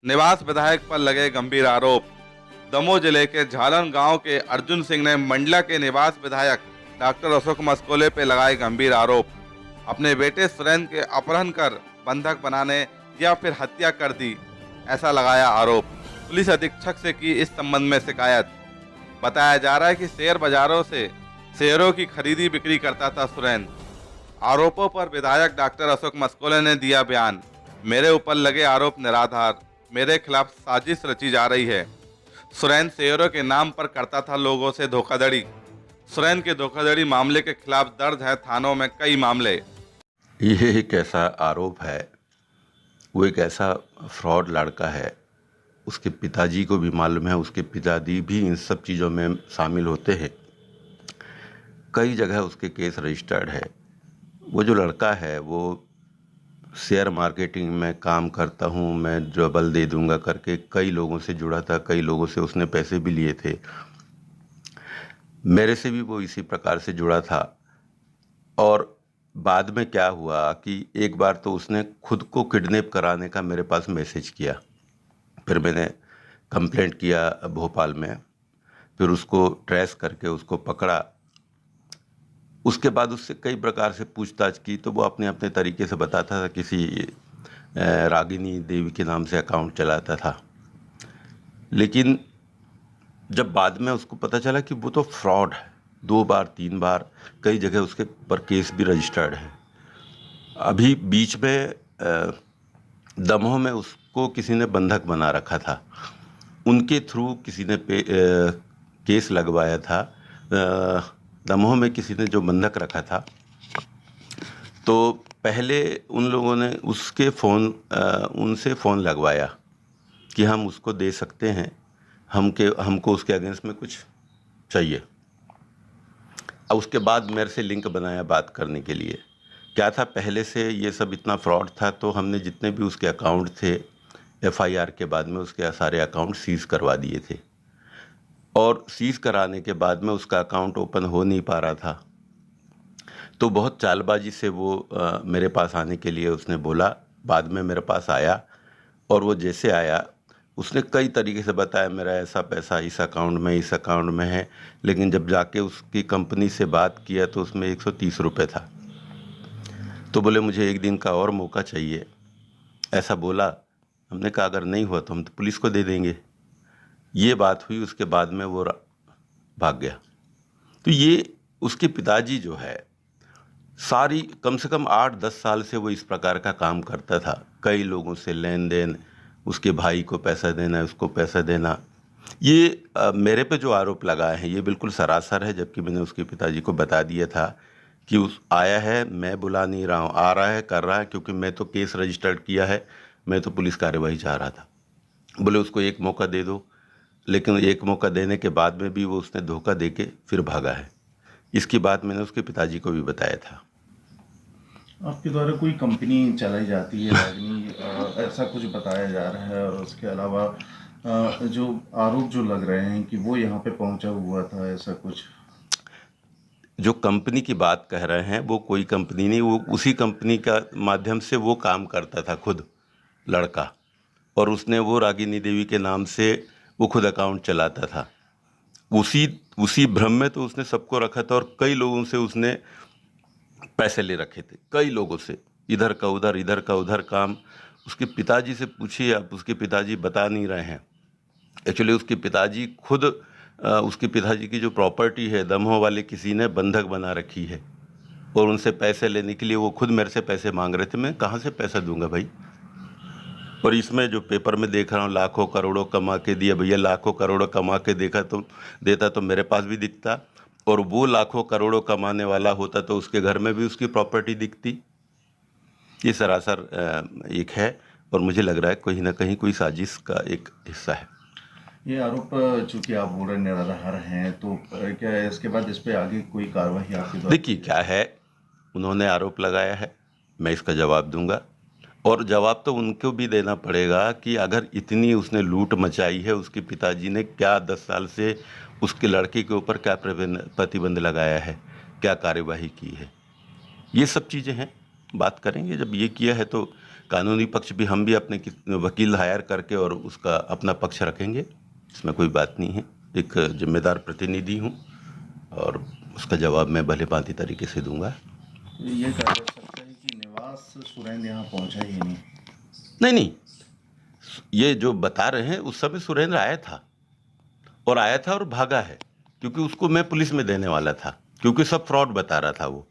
निवास विधायक पर लगे गंभीर आरोप। दमोह जिले के झालन गांव के अर्जुन सिंह ने मंडला के निवास विधायक डॉक्टर अशोक मस्कोले पर लगाए गंभीर आरोप। अपने बेटे सुरेंद्र के अपहरण कर बंधक बनाने या फिर हत्या कर दी, ऐसा लगाया आरोप। पुलिस अधीक्षक से की इस संबंध में शिकायत। बताया जा रहा है कि शेयर बाजारों से शेयरों की खरीदी बिक्री करता था सुरेंद्र। आरोपों पर विधायक डॉक्टर अशोक मस्कोले ने दिया बयान। मेरे ऊपर लगे आरोप निराधार, मेरे खिलाफ साजिश रची जा रही है। सुरेंद्र शेयरों के नाम पर करता था लोगों से धोखाधड़ी। सुरेंद्र के धोखाधड़ी मामले के खिलाफ दर्ज है थानों में कई मामले। ये एक ऐसा आरोप है, वो एक ऐसा फ्रॉड लड़का है। उसके पिताजी को भी मालूम है, उसके पिताजी भी इन सब चीज़ों में शामिल होते हैं। कई जगह उसके केस रजिस्टर्ड है। वो जो लड़का है वो शेयर मार्केटिंग में काम करता हूँ मैं, डबल दे दूंगा करके कई लोगों से जुड़ा था, कई लोगों से उसने पैसे भी लिए थे। मेरे से भी वो इसी प्रकार से जुड़ा था। और बाद में क्या हुआ कि एक बार तो उसने खुद को किडनैप कराने का मेरे पास मैसेज किया। फिर मैंने कंप्लेंट किया भोपाल में, फिर उसको ट्रेस करके उसको पकड़ा। उसके बाद उससे कई प्रकार से पूछताछ की तो वो अपने अपने तरीके से बताता था। किसी रागिनी देवी के नाम से अकाउंट चलाता था। लेकिन जब बाद में उसको पता चला कि वो तो फ्रॉड है, 2 बार 3 बार कई जगह उसके पर केस भी रजिस्टर्ड है। अभी बीच में दमोह में उसको किसी ने बंधक बना रखा था, उनके थ्रू किसी ने केस लगवाया था। दमोह में किसी ने जो बंधक रखा था, तो पहले उन लोगों ने उसके उनसे फ़ोन लगवाया कि हम उसको दे सकते हैं, हमको उसके अगेंस्ट में कुछ चाहिए। और उसके बाद मेरे से लिंक बनाया बात करने के लिए। क्या था, पहले से ये सब इतना फ्रॉड था तो हमने जितने भी उसके अकाउंट थे एफआईआर के बाद में उसके सारे अकाउंट सीज करवा दिए थे। और सीज कराने के बाद में उसका अकाउंट ओपन हो नहीं पा रहा था। तो बहुत चालबाजी से वो मेरे पास आने के लिए उसने बोला। बाद में मेरे पास आया और वो जैसे आया उसने कई तरीके से बताया मेरा ऐसा पैसा इस अकाउंट में है। लेकिन जब जाके उसकी कंपनी से बात किया तो उसमें 130 रुपये था। तो बोले मुझे 1 दिन का और मौका चाहिए, ऐसा बोला। हमने कहा अगर नहीं हुआ तो हम तो पुलिस को दे देंगे। ये बात हुई, उसके बाद में वो भाग गया। तो ये उसके पिताजी जो है, सारी कम से कम 8-10 साल से वो इस प्रकार का काम करता था। कई लोगों से लेन देन, उसके भाई को पैसा देना, उसको पैसा देना। ये मेरे पे जो आरोप लगाए हैं ये बिल्कुल सरासर है। जबकि मैंने उसके पिताजी को बता दिया था कि उस आया है, मैं बुला नहीं रहा हूँ, आ रहा है, कर रहा है, क्योंकि मैं तो केस रजिस्टर्ड किया है, मैं तो पुलिस कार्रवाई चाह रहा था। बोले उसको एक मौका दे दो। लेकिन एक मौका देने के बाद में भी वो उसने धोखा दे के फिर भागा है। इसकी बात मैंने उसके पिताजी को भी बताया था। आपके द्वारा कोई कंपनी चलाई जाती है रागिनी, ऐसा कुछ बताया जा रहा है। और उसके अलावा जो आरोप जो लग रहे हैं कि वो यहाँ पे पहुँचा हुआ था, ऐसा कुछ। जो कंपनी की बात कह रहे हैं वो कोई कंपनी नहीं, वो उसी कंपनी का माध्यम से वो काम करता था खुद लड़का। और उसने वो रागिनी देवी के नाम से वो खुद अकाउंट चलाता था। उसी भ्रम में तो उसने सबको रखा था और कई लोगों से उसने पैसे ले रखे थे, कई लोगों से, इधर का उधर काम। उसके पिताजी से पूछिए आप, उसके पिताजी बता नहीं रहे हैं। एक्चुअली उसके पिताजी खुद उसके पिताजी की जो प्रॉपर्टी है दमोह वाले किसी ने बंधक बना रखी है और उनसे पैसे लेने के लिए वो खुद मेरे से पैसे मांग रहे थे। मैं कहाँ से पैसा दूंगा भाई। और इसमें जो पेपर में देख रहा हूँ लाखों करोड़ों कमा के दिया, भैया लाखों करोड़ों कमा के देता तो मेरे पास भी दिखता। और वो लाखों करोड़ों कमाने वाला होता तो उसके घर में भी उसकी प्रॉपर्टी दिखती। ये सरासर एक है और मुझे लग रहा है कहीं ना कहीं कोई साजिश का एक हिस्सा है। ये आरोप चूंकि आप बोल रहे निराधार हैं, तो क्या इसके बाद इस पे आगे कोई कार्रवाई आपके द्वारा? देखिए क्या है, उन्होंने आरोप लगाया है, मैं इसका जवाब दूंगा। और जवाब तो उनको भी देना पड़ेगा कि अगर इतनी उसने लूट मचाई है, उसके पिताजी ने क्या 10 साल से उसके लड़के के ऊपर क्या प्रतिबंध लगाया है, क्या कार्यवाही की है। ये सब चीज़ें हैं, बात करेंगे। जब ये किया है तो कानूनी पक्ष भी हम भी अपने वकील हायर करके और उसका अपना पक्ष रखेंगे, इसमें कोई बात नहीं है। एक जिम्मेदार प्रतिनिधि हूँ और उसका जवाब मैं भले भांति तरीके से दूंगा। ये कहा जा सकता है कि निवास सुरेंद्र यहाँ पहुँचा ही नहीं। नहीं, ये जो बता रहे हैं उस समय सुरेंद्र आया था और भागा है, क्योंकि उसको मैं पुलिस में देने वाला था, क्योंकि सब फ्रॉड बता रहा था। वो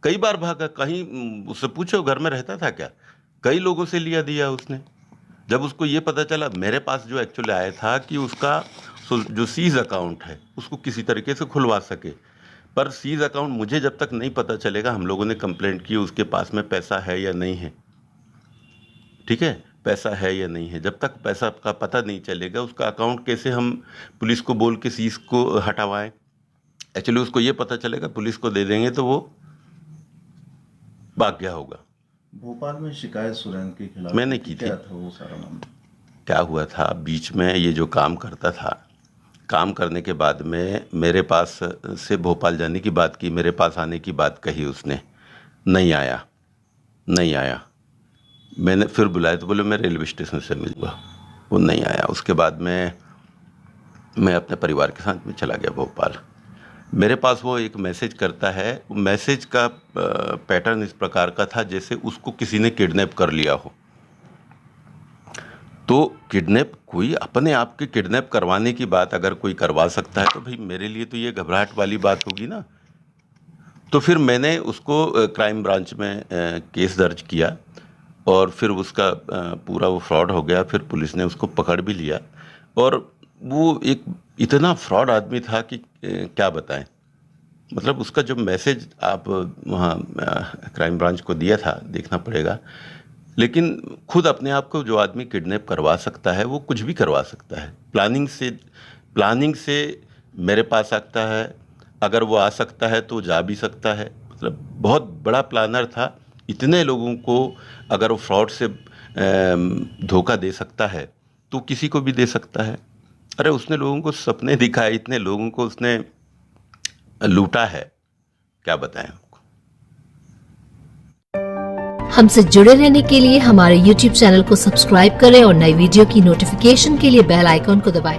कई बार भागा, कहीं उससे पूछो घर में रहता था क्या, कई लोगों से लिया दिया उसने। जब उसको ये पता चला, मेरे पास जो एक्चुअली आया था कि उसका जो सीज अकाउंट है उसको किसी तरीके से खुलवा सके, पर सीज अकाउंट मुझे जब तक नहीं पता चलेगा, हम लोगों ने कंप्लेंट की उसके पास में पैसा है या नहीं है, ठीक है, पैसा है या नहीं है, जब तक पैसा का पता नहीं चलेगा उसका अकाउंट कैसे हम पुलिस को बोल के सीज को हटवाएं। एक्चुअली उसको ये पता चलेगा, पुलिस को दे देंगे तो वो भाग गया होगा। भोपाल में शिकायत सुरेंद्र के खिलाफ मैंने की थी। क्या था वो सारा मामला? क्या हुआ था, बीच में ये जो काम करता था, काम करने के बाद में मेरे पास से भोपाल जाने की बात की, मेरे पास आने की बात कही उसने, नहीं आया। मैंने फिर बुलाया तो बोले मैं रेलवे स्टेशन से मिलूँगा, वो नहीं आया। उसके बाद में मैं अपने परिवार के साथ में चला गया भोपाल। मेरे पास वो एक मैसेज करता है, मैसेज का पैटर्न इस प्रकार का था जैसे उसको किसी ने किडनैप कर लिया हो। तो किडनैप, कोई अपने आप के किडनैप करवाने की बात अगर कोई करवा सकता है तो भाई मेरे लिए तो ये घबराहट वाली बात होगी ना। तो फिर मैंने उसको क्राइम ब्रांच में केस दर्ज किया और फिर उसका पूरा वो फ्रॉड हो गया। फिर पुलिस ने उसको पकड़ भी लिया और वो एक इतना फ्रॉड आदमी था कि क्या बताएं। मतलब उसका जो मैसेज आप वहाँ क्राइम ब्रांच को दिया था, देखना पड़ेगा। लेकिन खुद अपने आप को जो आदमी किडनैप करवा सकता है वो कुछ भी करवा सकता है। प्लानिंग से मेरे पास सकता है, अगर वो आ सकता है तो जा भी सकता है। मतलब बहुत बड़ा प्लानर था। इतने लोगों को अगर वो फ्रॉड से धोखा दे सकता है तो किसी को भी दे सकता है। अरे उसने लोगों को सपने दिखाए, इतने लोगों को उसने लूटा है, क्या बताएं आपको। हमसे जुड़े रहने के लिए हमारे YouTube चैनल को सब्सक्राइब करें और नई वीडियो की नोटिफिकेशन के लिए बेल आइकॉन को दबाएं।